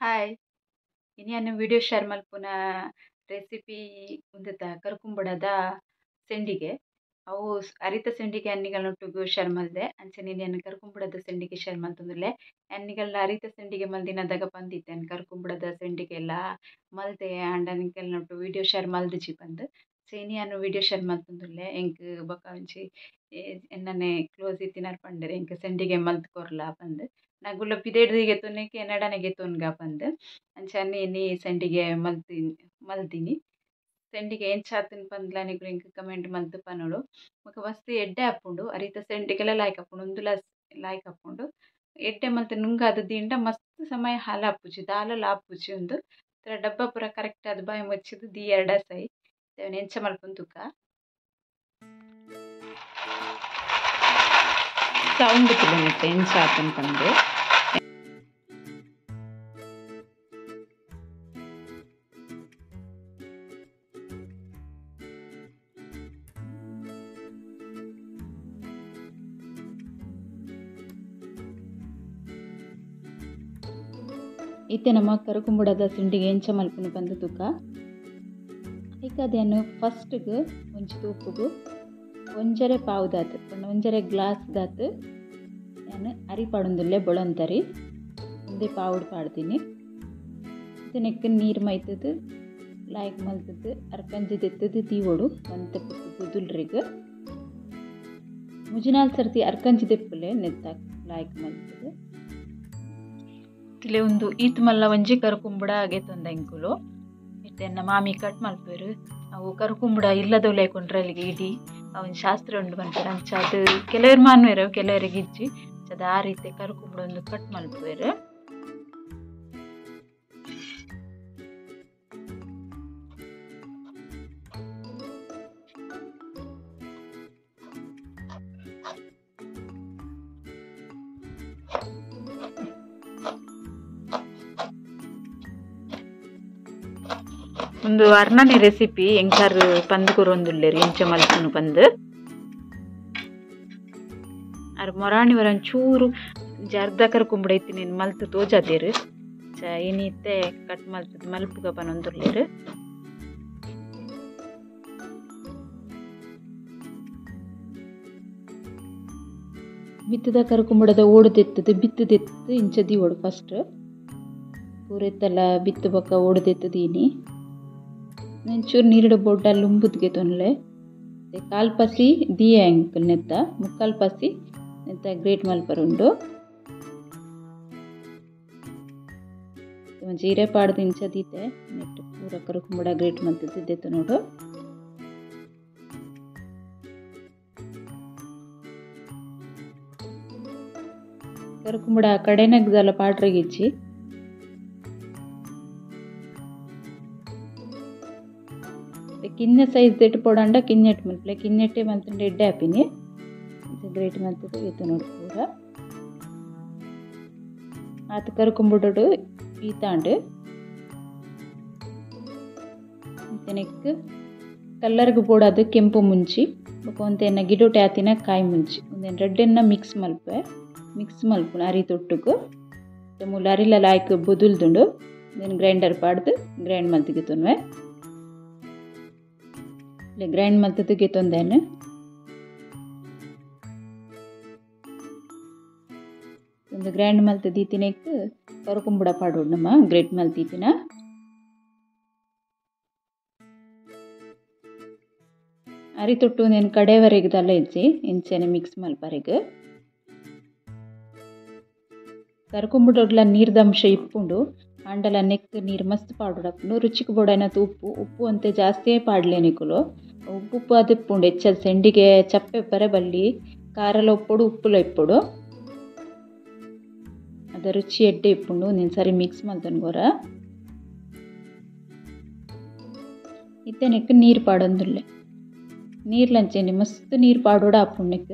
Hi ಇನ್ನು video share ಮಲ್ಪುನ recipe ಉಂದೆತ ಕರ್ಕುಂಬುಡದ ಸೆಂಡಿಗೆ ಅವು ಅರಿತ ಸೆಂಡಿಗೆ ಅನ್ನಿಗಳನ್ನೊಟ್ಟಿಗೂ ಶೇರ್ ಮಲ್ದೆ ಅಂಚನೆ ನಾನು ಕರ್ಕುಂಬುಡದ ಸೆಂಡಿಗೆ ಶೇರ್ ಮಲ್ತೊಂದುಲ್ಲೆ ಅನ್ನಿಗಳ ಅರಿತ ಸೆಂಡಿಗೆ ಮಲ್ದಿನದಾಗ ಬಂದಿತ್ತೆ ಕರ್ಕುಂಬುಡದ ಸೆಂಡಿಗೆ ಎಲ್ಲ ಮಲ್ತೆ ಆಂಡ ನಿಕ್ಕೆಲ್ನೊಟ್ಟು ವಿಡಿಯೋ ಶೇರ್ ಮಲ್ದಿಜಿ ಬಂದು ಸೇನಿ ಅನ್ನು ವಿಡಿಯೋ ಶೇರ್ ಮಲ್ತೊಂದುಲ್ಲೆ ಎಂಕ್ ಬೊಕ ಒಂಜಿ ಎನ್ನನೆ ಕ್ಲೋಸ್ ಇತ್ತಿನಾರ್ ಪಂಡರೆ ಎಂಕ್ ಸೆಂಡಿಗೆ ಮಲ್ತ್ ಕೊರ್ಲ ಬಂದು ನಗುಲ ಪಿದೇಡ್ದಿಗೆ ತೊನ್ನೆಕೆ ನಡನೆಗೆ ತೊನ್ಗ ಬಂದು ಅಂಚನೆ ನೀ ಸೆಂಡಿಗೆ ಮಲ್ತೀನಿ ಸೆಂಡಿಗೆ ಎಂಚಾತನ್ ಪಂದ್ಲಾನಿಗಳು ಇಂಕ ಕಮೆಂಟ್ ಮಲ್ತು ಪನೋಡು ಬೊಕ ಮಸ್ತ್ ಎಡ್ಡೆ ಆಪುಂಡು ಅರಿತ ಸೆಂಡಿಗೆಲ್ಲ ಲಾಯ್ಕ್ ಆಪುಂಡು ಉಂದುಲ ಲಾಯ್ಕ್ ಆಪುಂಡು ಎಡ್ಡೆ ಮಲ್ತು ನುಂಗಾದ ದಿಂಡ ಮಸ್ತ್ ಸಮಯ ಹಾಲ ಆಪುಜಿ ದಾಲಲ ಆಪುಜಿ ಉಂದು ಡಬ್ಬ ಪೂರ ಕರೆಕ್ಟ್ ಆದ್ ಬಾಯಿ ಮುಚ್ಚಿದು ದಿ ಎರಡ ಸೈ ಎಂಚ ಮಲ್ಪುನ್ ತುಕ ಸೌಂಡ್ ತಿಳನಿತ್ತೆ ಎಂಚಾತನ್ ಪಂದು ಇತ್ತೆ ನಮ್ಮ ಕರುಕುಂಬುಡದ ಸಿಂಡಿಗೆ ಎಂಚ ಮಲ್ಪುನು ಬಂದು ತುಕ ಈಗ ಅದೇನು ಫಸ್ಟ್ಗೆ ಒಂಚಿ ತೂಪುಗು ಒಂಜರೆ ಪಾವುದಾತು ಒಂಜರೆ ಗ್ಲಾಸ್ ದಾತು ನಾನು ಅರಿ ಪಾಡೊಂದುಲ್ಲೆ ಬೊಳಂತರಿ ಒಂದೇ ಪಾವುಡು ಪಾಡ್ತೀನಿ ಇದು ನೆಕ್ಕ ನೀರು ಮೈತದು ಲಾಯ್ಕ್ ಮಲ್ತದ್ದು ಅರ್ಕಂಜಿ ತೆತ್ತದು ತೀವೋಡು ಮಂತ ಪುಟ್ಟು ಬುದುಲ್ರಿಗೆ ಮುಜಿನಾಲ್ ಸರ್ತಿ ಅರ್ಕಂಜಿ ತೆಪ್ಪಲೆ ನೆತ್ತ ಲಾಯ್ಕ್ ಮಲ್ತದು ಇಲ್ಲೇ ಒಂದು ಈತ್ ಮಲ್ಲ ಒಂಜಿ ಕರುಕುಂಬುಡ ಆಗೇತೊಂದ ಎಂಕುಲು ಇತ್ತೆನ್ನ ಮಾಮಿ ಕಟ್ ಮಲ್ಪೇರು ಅವು ಕರುಕುಂಬುಡ ಇಲ್ಲದವು ಲೇಕೊಂಡ್ರೆ ಅಲ್ಲಿಗೆ ಇಡೀ ಅವನ್ ಶಾಸ್ತ್ರ ಉಂಡು ಬಂತಾರೆ ಅಂಚ ಅದು ಕೆಲವರು ಮಾನ್ವೇರು ಕೆಲವರಿಗೆ ಇಜ್ಜಿ ಅದು ಆ ರೀತಿ ಕರುಕುಂಬುಡ ಒಂದು ಕಟ್ ಮಲ್ಪೇರು ಒಂದು ಅರ್ನನೆ ರೆಸಿಪಿ ಎಂಕಾರ್ ಪಂದ್ ಕೊರೊಂದುಲ್ಲೆರ್ ಎಂಚ ಮಲ್ಪುನು ಪಂದ್ ಅರ್ ಮೊರಾಣಿ ವರನ್ ಚೂರು ಅರ್ಧ ಕರ್ಕುಂಬುಡ ಇತ್ತಿ ನೀನು ಮಲ್ತು ತೋಜಾದೇರು ಏನಿತ್ತೆ ಕಟ್ ಮಲ್ತದ್ ಮಲ್ಪುಗ ಪನೊಂದುಲ್ಲೆರ್ ಬಿತ್ತದ ಕರ್ಕುಂಬುಡದ ಓಡು ತೆತ್ತದು ಬಿತ್ತು ತೆತ್ತು ಇಂಚದಿ ಓಡು ಫಸ್ಟ್ ಪೂರೆತ್ತಲ್ಲ ಬಿತ್ತು ಬೊಕ್ಕ ಓಡು ತೆತ್ತದೀನಿ ಒಂಚೂರು ನೀರಿಡ ಬೊಡ್ಡಲ್ಲಿ ಉಂಬುದ್ಗೆ ತೊನ್ಲೆ ಕಾಲ್ ಪಸಿ ದಿಯೆ ಅಂಕಲ್ ನೆತ್ತ ಮುಕ್ಕಾಲ್ ಪಸಿ ನೆತ್ತ ಗ್ರೇಟ್ ಮಲ್ಪರುಂಡು ಜೀರೆ ಪಾಡ್ದು ಇಂಚದೀತೆ ನೆಟ್ಟು ಪೂರ ಕರುಕುಂಬುಡ ಗ್ರೇಟ್ ಮಲ್ತದಿದ್ದೆತ್ತು ನೋಡು ಕರುಕುಂಬುಡ ಕಡೆನಗ್ದಲ್ಲ ಪಾಡ್ರೆಗಿಚ್ಚಿ ಕಿನ್ನೆ ಸೈಜ್ ತೆಟ್ಟು ಪೋಡಂಡ ಕಿನ್ನೆಟ್ ಮಲ್ಪಲೆ ಕಿನ್ನೆಟ್ಟೆ ಮಲ್ತಂಡೆ ಎಡ್ಡೆ ಹಾಪಿನಿ ಗ್ರೇಟ್ ಮಲ್ತದೆ ಇತ್ತು ನೋಡಿ ಪೂರ ಆತ ಕರುಕುಂಬುಡೋಡು ಈತಾಂಡು ನೆಕ್ ಕಲ್ಲರ್ಗೆ ಪೋಡೋದು ಕೆಂಪು ಮುಂಚಿ ಒಂತೆನ್ನ ಗಿಡೋಟೆ ಆತಿನ ಕಾಯಿ ಮುಂಚಿ ಒಂದೇನು ರೆಡ್ಡೆನ್ನ ಮಿಕ್ಸ್ ಮಲ್ಪುನ ಅರಿ ತೊಟ್ಟುಗು ಮೂಲ ಅರಿಲ ಲಾಯ್ಕ್ ಬುದುಲ್ದುಂಡು నేను ಗ್ರೈಂಡರ್ ಪಾಡ್ದು ಗ್ರೈಂಡ್ ಮಲ್ತಿಗಿತ್ತುನ್ವೆ ಗ್ರೈಂಡ್ ಮಲ್ತದಕ್ಕೆ ತೊಂದೇನು ಒಂದು ಗ್ರೈಂಡ್ ಮಲ್ತದೀತಿನೇಕ್ ಕರುಕುಂಬುಡ ಪಾಡೋಡು ನಮ್ಮ ಗ್ರೇಟ್ ಮಲ್ತೀತಿನ ಅರಿ ತೊಟ್ಟು నేను ಕಡೆವರೆಗದಲ್ಲ ಇಜ್ಜಿ ಇಂಚೆನೆ ಮಿಕ್ಸ್ ಮಲ್ಪರೆಗ್ ಕರುಕುಂಬುಡೊಡ್ಲ ನೀರ್ದಂಶ ಇಪ್ಪುಂಡು ಆಂಡಲ ನೆಕ್ ನೀರು ಮಸ್ತ್ ಪಾಡೋಡಪ್ಪುಂಡು ರುಚಿಗೆ ಬೋಡೈನತ್ ಉಪ್ಪು ಅಂತೆ ಜಾಸ್ತಿಯೇ ಪಾಡ್ಲೇನಿಕುಲು ಉಪ್ಪು ಅದಿಪ್ಪುಂಡು ಹೆಚ್ಚದ ಸೆಂಡಿಗೆ ಚಪ್ಪೆ ಪರೆ ಬಲ್ಲಿ ಖಾರಲ ಉಪ್ಪೊಡು ಉಪ್ಪುಲ ಇಪ್ಪೊಡು ಅದ ರುಚಿ ಎಡ್ಡೆ ಇಪ್ಪುಂಡು ನೀನು ಸರಿ ಮಿಕ್ಸ್ ಮಲ್ತನ್ಗೋರ ಇತ್ತೆ ನೆಕ್ ನೀರು ಪಾಡೊಂದುಲ್ಲೆ ನೀರ್ಲಂಚೆಂಡಿ ಮಸ್ತ್ ನೀರು ಪಾಡೋಡ ಆಪುಂಡೆಕ್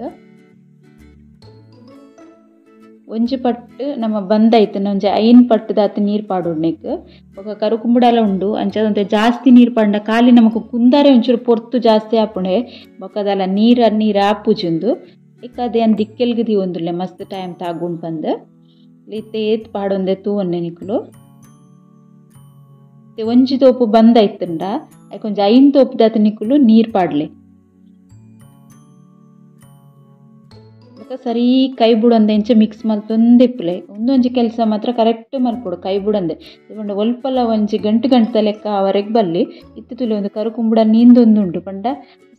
ಒಂಜಿ ಪಟ್ಟು ನಮ್ಮ ಬಂದೈತೆ ಒಂಜಿ ಐನ್ ಪಟ್ಟದಾತ ನೀರು ಪಾಡೋಡ್ನೆಕ್ ఒక ಕರುಕುಂಬುಡಲ ಉಂಡು ಅಂಚದಂತೆ ಜಾಸ್ತಿ ನೀರು ಪಂಡ ಖಾಲಿ ನಮಕ್ ಕುಂದಾರೆ ಒಂಚೂರು ಪೊರ್ತು ಜಾಸ್ತಿ ಆಪುಂಡೆ ಬೊಕದಲ ನೀರು ಆಪುಜುಂದು ಇಕ್ಕ ಅದೇ ಅನ್ ದಿಕ್ಕೆಲ್ಗದಿ ಒಂದುಲ್ಲೆ ಮಸ್ತ್ ಟೈಮ್ ತಾಗುಂಡು ಬಂದು ಇತ್ತೆ ಏತ್ ಪಾಡೊಂದೆ ತೂವನ್ನೆ ನಿಕುಲು ಒಂಜಿ ತೋಪು ಬಂದ್ ಆಯ್ತಂಡ ಕೊಂಚ ಐನ್ ತೋಪು ದಾತ ನಿಕ್ಕುಲು ನೀರು ಪಾಡ್ಲೆ ಸರಿ ಕೈ ಬುಡಂದೆ ಇಂಚ ಮಿಕ್ಸ್ ಮಲ್ತೊಂದಿಪ್ಪುಲೆ ಒಂದೊಂಜಿ ಕೆಲಸ ಮಾತ್ರ ಕರೆಕ್ಟ್ ಮಲ್ಪೊಡು ಕೈ ಬುಡಂದೆ ಪಂಡ ಒಲ್ಪಲ ಒಂಜಿ ಗಂಟೆ ಲೆಕ್ಕ ಅವರೆಗೆ ಬಲ್ಲಿ ಇತ್ತು ತುಲೆ ಒಂದು ಕರುಕುಂಬುಡ ನೀಂದೊಂದುಂಡು ಪಂಡ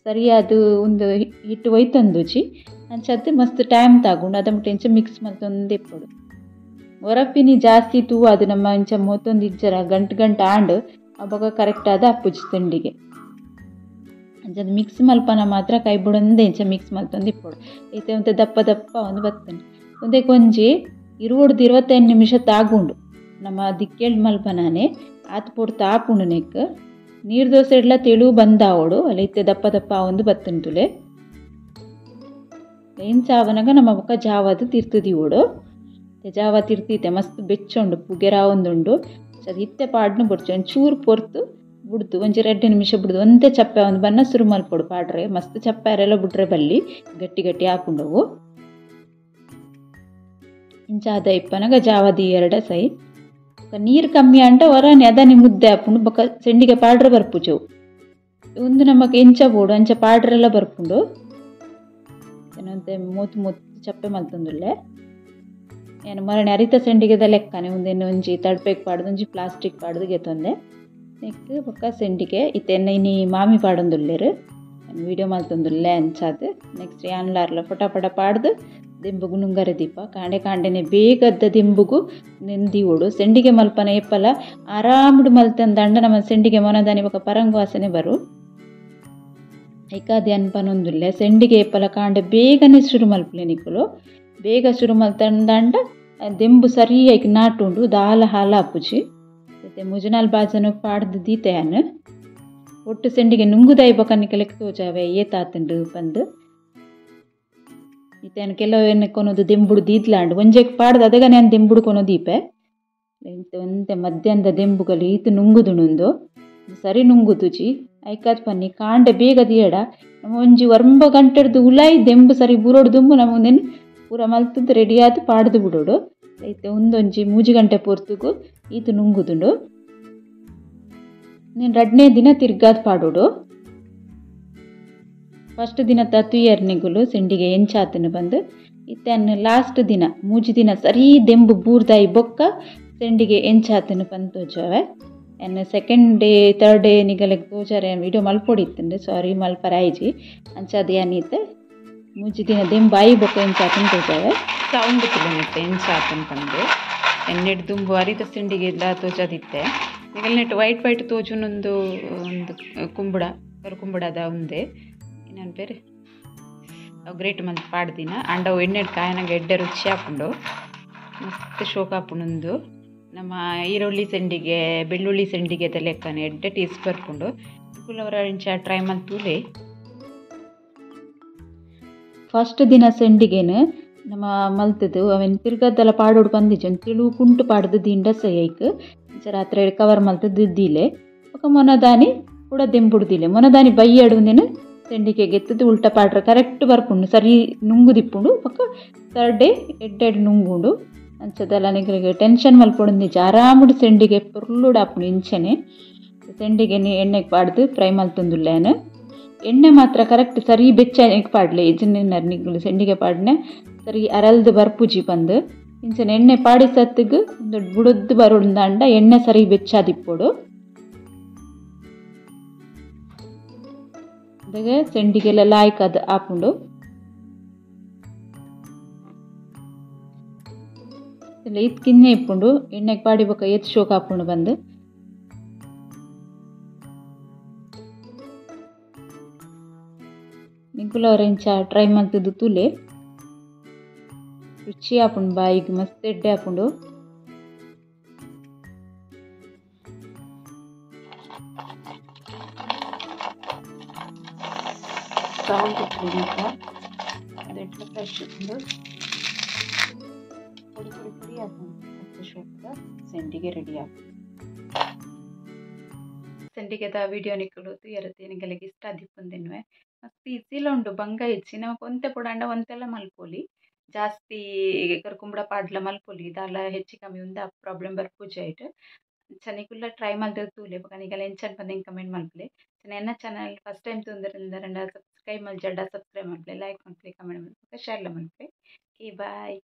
ಸರಿ ಅದು ಒಂದು ಹಿಟ್ಟು ಒಯ್ತಂದುಜಿ ಅಂಚದ್ದು ಮಸ್ತ್ ಟೈಮ್ ತಾಗುಂಡು ಅದ ಮುಟ್ಟ ಇಂಚ ಮಿಕ್ಸ್ ಮಲ್ತೊಂದಿಪ್ಪುಡು ಒರಪಿನಿ ಜಾಸ್ತಿ ತೂ ಅದು ನಮ್ಮ ಇಂಚ ಮೊತ್ತೊಂದು ಇಜ್ಜರ ಗಂಟೆ ಆಂಡು ಅವಾಗ ಕರೆಕ್ಟ್ ಆದ ಅಪ್ಪುಜಿ ತಿಂಡಿಗೆ ಅಂಚದು ಮಿಕ್ಸ್ ಮಲ್ಪನ ಮಾತ್ರ ಕೈ ಬುಡಂದೆ ಇಂಚ ಮಿಕ್ಸ್ ಮಲ್ತೊಂದು ಇಪ್ಪೊಡು ಐತೆ ಒಂದು ದಪ್ಪ ಒಂದು ಬತ್ತನೆ ಒಂದೇ ಕೊಂಜಿ 20-25 ನಿಮಿಷ ತಾಗುಂಡು ನಮ್ಮ ದಿಕ್ಕೇಳ್ ಮಲ್ಪನಾನೆ ಆತು ಪೊಡು ತಾಪುಂಡು ನೆಕ್ ನೀರು ದೋಸೆ ಎಲ್ಲ ತೆಳು ಬಂದಾವೋಡು ಅಲ್ಲಿ ಐತೆ ದಪ್ಪ ಒಂದು ಬತ್ತಂತುಲೆ ಏನ್ ಚಾವನಾಗ ನಮ್ಮ ಬೊಕ್ಕ ಜಾವದು ತಿರ್ತದಿ ಓಡು ಜಾವ ತಿರ್ತೀತೆ ಮಸ್ತ್ ಬೆಚ್ಚುಂಡು ಪುಗೆರ ಒಂದುಂಡು ಅದು ಇತ್ತೆ ಪಾಡ್ನು ಬಿಡ್ಚು ಒಂಚೂರು ಪೊರ್ತು ಬಿಡ್ದು ಒಂಜಿ 2 ನಿಮಿಷ ಬಿಡ್ದು ಒಂದೇ ಚಪ್ಪೆ ಒಂದು ಬನ್ನ ಸುರು ಮಲ್ಪೊಡು ಪಾಡ್ರೆ ಮಸ್ತ್ ಚಪ್ಪೆರೆಲ್ಲ ಬಿಡ್ರೆ ಬಲ್ಲಿ ಗಟ್ಟಿ ಹಾಕೊಂಡವು ಇಂಚಾದ ಇಪ್ಪನಾಗ ಜಾವದಿ 2 ಸೈ ನೀರು ಕಮ್ಮಿ ಅಂಟ ಹೊರನೆ ಅದನ್ನೇ ಮುದ್ದೆ ಹಾಕೊಂಡು ಬೊಕ್ಕ ಸೆಂಡಿಗೆ ಪಾಡ್ರೆ ಬರ್ಪುಜವು ಒಂದು ನಮಕ್ ಎಂಚ ಬೋಡು ಅಂಚ ಪಾಡ್ರೆಲ್ಲ ಬರ್ಪುಂಡು ಏನಂತೆ ಮೂತ್ ಚಪ್ಪೆ ಮಲ್ತಂದುಲ್ಲೆ ಏನು ಮರಣೆ ಅರಿತ ಸೆಂಡಿಗೆದ ಲೆಕ್ಕನೆ ಒಂದೇನು ಒಂಜಿ ತಡ್ಪೆಗೆ ಪಾಡ್ದು ಒಂಜಿ ಪ್ಲಾಸ್ಟಿಕ್ ಪಾಡ್ದು ಗೆತ್ತೊಂದೆ ನೆಕ್ ಬೊಕ್ಕ ಸೆಂಡಿಗೆ ಇತ್ತೆನ್ನ ಇನಿ ಮಾಮಿ ಪಾಡೊಂದುಲ್ಲೆರು ವಿಡಿಯೋ ಮಲ್ತೊಂದುಲ್ಲೆ ಅಂಚಾದ್ ನೆಕ್ಸ್ಟ್ ಯಾನ್ಲಾರ್ಲ ಪಟ ಪಾಡ್ದು ದೆಂಬುಗು ನುಂಗರೆ ದೀಪ ಕಾಂಡೆನೆ ಬೇಗದ್ದ ದೆಂಬುಗು ನೆಂದಿ ಓಡು ಸೆಂಡಿಗೆ ಮಲ್ಪನ ಎಪ್ಪಲ ಆರಾಮುಡು ಮಲ್ತಂದಂಡ ನಮ್ಮ ಸೆಂಡಿಗೆ ಮೊನದಾನಿ ಬೊಕ್ಕ ಪರಂಗು ವಾಸನೆ ಬರು ಐಕಾದಿ ಅನ್ಪನೊಂದುಲ್ಲೆ ಸೆಂಡಿಗೆ ಎಪ್ಪಲ ಕಾಂಡೆ ಬೇಗನೆ ಶುರು ಮಲ್ಪಲೆ ನಿಕ್ಕುಲು ಬೇಗ ಶುರು ಮಲ್ತಂದಂಡ ದೆಂಬು ಸರಿಯಾಗಿ ನಾಟುಂಡು ದಾಲ ಹಾಲ ಅಪ್ಪುಜಿ ಮತ್ತೆ ಮುಜನಾಲ್ ಬಾಜನು ಪಾಡ್ದು ದೀತೆಯನ್ ಒಟ್ಟು ಸೆಂಡಿಗೆ ನುಂಗುದಾಯಿ ಬೊಕನಿಕ ಲೆಕ್ಕ ತೋಜಾವೆ ಏತಾತಂಡು ಬಂದು ಇತ್ತೇನು ಕೆಲವು ಕೊನೋದು ದೆಂಬುಡು ದೀದ್ಲಾಂಡು ಒಂಜೆಕ್ ಪಾಡ್ದು ಅದಗ ನಾನು ದೆಂಬುಡು ಕೊನೋ ದೀಪೆ ಒಂತೆ ಮಧ್ಯಾಹ್ನದ ದೆಂಬುಗಲಿ ಈತು ನುಂಗುದುಣುಂದು ಸರಿ ನುಂಗುದುಜಿ ಐಕಾದ್ ಪನ್ನಿ ಕಾಂಡೆ ಬೇಗ ದಿಯಡ ನಮ್ಮ ಒಂಜಿ 1 ಗಂಟೆಡ್ದು ಉಲಾಯಿ ದೆಂಬು ಸರಿ ಬುರೋಡು ದುಂಬು ನಮ್ಮನೇನು ಪೂರ ಮಲ್ತದ್ದು ರೆಡಿ ಆದು ಪಾಡ್ದು ಬಿಡೋಡು ಐತೆ ಒಂದೊಂಜಿ 3 ಗಂಟೆ ಪೊರ್ತುಗು ಈತು ನುಂಗುದುಂಡು ನೀನು 2ನೇ ದಿನ ತಿರ್ಗಾದ್ ಪಾಡೋಡು ಫಸ್ಟ್ ದಿನ ತತ್ತುಯರ್ನಿಗುಲು ಸೆಂಡಿಗೆ ಎಂಚಾತನು ಬಂದು ಇತ್ತನ್ನು ಲಾಸ್ಟ್ ದಿನ 3 ದಿನ ಸರಿ ದೆಂಬು ಬೂರ್ದಾಯಿ ಬೊಕ್ಕ ಸೆಂಡಿಗೆ ಎಂಚಾತನು ಬಂದು ತೋಜಾವೆ ಎನ್ನು 2nd ಡೇ 3rd ಡೇ ನಿಗಲೆಗ್ ತೋಜಾರೆ ವಿಡಿಯೋ ಮಲ್ಪೊಡಿತ್ತಂಡು ಸಾರಿ ಮಲ್ಪರಾಯ್ಜಿ ಅಂಚಾದ ಏನಿತ್ತೆ 3 ದಿನ ದೆಂಬಾಯಿ ಬೊಕ್ಕ ಎಂಚಾತನು ತೋಜಾವೆ ಸೌಂಡ್ ಕಿಲೋಮೀಟರ್ ಎಂಚಾತನು ಬಂದು ಎನ್ನೆಡು ದುಂಬು ಅರಿತ ಸೆಂಡಿಗೆ ಇಲ್ಲ ತೋಜಾದಿತ್ತೆ ಈಗ ನೆಟ್ಟು ವೈಟ್ ತೋಜುನೊಂದು ಒಂದು ಕರುಕುಂಬುಡದ ಒಂದೇ ಇನ್ನೊಂದು ಬೇರೆ ಗ್ರೇಟ್ ಮಂತ್ ಪಾಡ್ದಿನ ಅಂಡವು ಎಣ್ಣೆಡು ಕಾಯನಾಗ ಎಡ್ಡೆ ರುಚಿ ಹಾಕೊಂಡು ಮಸ್ತ್ ಶೋಕ ಹಾಪುಣೊಂದು ನಮ್ಮ ಈರುಳ್ಳಿ ಸೆಂಡಿಗೆ ಬೆಳ್ಳುಳ್ಳಿ ಸೆಂಡಿಗೆ ಲೆಕ್ಕನೆ ಎಡ್ಡೆ ಟೇಸ್ಟ್ ಬರ್ಕೊಂಡು ಕುಲವರ ಇಂಚ ಟ್ರೈ ಮಲ್ತೂಲೆ ಫಸ್ಟ್ ದಿನ ಸೆಂಡಿಗೆನು ನಮ್ಮ ಮಲ್ತದು ಅವನ್ ತಿರ್ಗದ್ದೆಲ್ಲ ಪಾಡೋಡು ಬಂದಿಜ್ಜು ಒಂದು ತಿಳು ಕುಂಟು ಪಾಡ್ದು ದಿಂಡ ಸೈಕ್ ರಾತ್ರಿ ಕವರ್ ಮಲ್ತದ್ದು ದಿದ್ದಿಲೆ ఒక ಮೊನದಾನಿ ಕೂಡ ದೆಂಬುಡ್ದಿಲೆ ಮೊನದಾನಿ ಬೈಯಡುಂದೇನು ಸೆಂಡಿಗೆ ಗೆತ್ತದು ಉಲ್ಟ ಪಾಡ್ರೆ ಕರೆಕ್ಟ್ ಬರ್ಪುಂಡು ಸರಿ ನುಂಗುದಿಪ್ಪುಂಡು ಪಕ್ಕ 3rd ಡೇ ಎಡ್ಡೆಡು ನುಂಗುಂಡು ಅಂಚದಲ್ಲ ನಿಗಳಿಗೆ ಟೆನ್ಷನ್ ಮಲ್ಪೊಂದಿಜ್ಜಿ ಆರಾಮುಡು ಸೆಂಡಿಗೆ ಪುರ್ಲುಡು ಆಪುಂಡು ಇಂಚನೆ ಸೆಂಡಿಗೆ ಎಣ್ಣೆಗೆ ಪಾಡ್ದು ಫ್ರೈ ಮಲ್ತೊಂದುಲ್ಲೇನು ಎಣ್ಣೆ ಮಾತ್ರ ಕರೆಕ್ಟ್ ಸರಿ ಬೆಚ್ಚಗೆ ಪಾಡ್ಲೆ ಇಜ್ಜಿನ ನಿಗುಲು ಸೆಂಡಿಗೆ ಪಾಡ್ನೆ ಸರಿ ಅರಲ್ದು ಬರ್ಪುಜಿ ಬಂದು ಇಂಚನೆ ಎಣ್ಣೆ ಪಾಡಿ ಸತ್ತಿಗೆ ಒಂದು ಬುಡದ್ದು ಬರೋದಂಡ ಎಣ್ಣೆ ಸರಿ ಬೆಚ್ಚಾದಿಪ್ಪೋಡು ಅದಾಗ ಸೆಂಡಿಗೆಲ್ಲ ಲಾಯ್ಕದು ಹಾಕೊಂಡು ಇದ್ಕಿನ್ನೆ ಇಪ್ಪುಂಡು ಎಣ್ಣೆಗೆ ಪಾಡಿ ಬೊಕ್ಕ ಎತ್ ಶೋಕ್ ಹಾಕೊಂಡು ಬಂದು ನಿಂಕುಲವರ ಇಂಚ ಟ್ರೈ ಮಾಡ್ತಿದ್ದು ತುಲೆ ರುಚಿ ಹಾಪುಂಡು ಬಾಯಿಗೆ ಮಸ್ತ್ ಎಡ್ಡೆ ಹಾಪುಂಡು ಸೌಂಡ್ ಅದೆಟ್ಲ ಫ್ರೆಶ್ ಪುಡಿ ಹಾಕೊಂಡು ಸೆಂಡಿಗೆ ರೆಡಿ ಹಾಕು ಸೆಂಡಿಗೆದ ವಿಡಿಯೋ ನಿಕ್ಕುಲುದು ಎರತೆ ನಿಗಲಿಗೆ ಇಷ್ಟ ಆದಿಪ್ಪುಂದೆನ್ವೆ ಮಸ್ತ್ ಈಸಿಲ ಉಂಡು ಬಂಗ ಇಜ್ಜಿ ನಮಕ್ ಒಂತೆ ಪುಡಾಂಡ ಒಂತೆಲ್ಲ ಮಲ್ಪೊಲಿ ಜಾಸ್ತಿ ಕರ್ಕುಂಬುಡ ಪಾಡ್ಲ ಮಲ್ಪೊಲಿ ದಾಲ ಹೆಚ್ಚು ಕಮ್ಮಿ ಉಂದ ಪ್ರಾಬ್ಲಮ್ ಬರ್ಪುಜಿ ಆಯ್ತು चनिकुल्ला ट्राय मल्दर तूले बका निकल एंचन बंदें कमेंट मल्पले चनेना चैनल फर्स्ट टाइम तुंदर रंडा सब्सक्राइब मल जल्दा सब्सक्राइब मल्पले लाइक मल्पले कमेंट मल्पले शेयर मल्पले की बाय।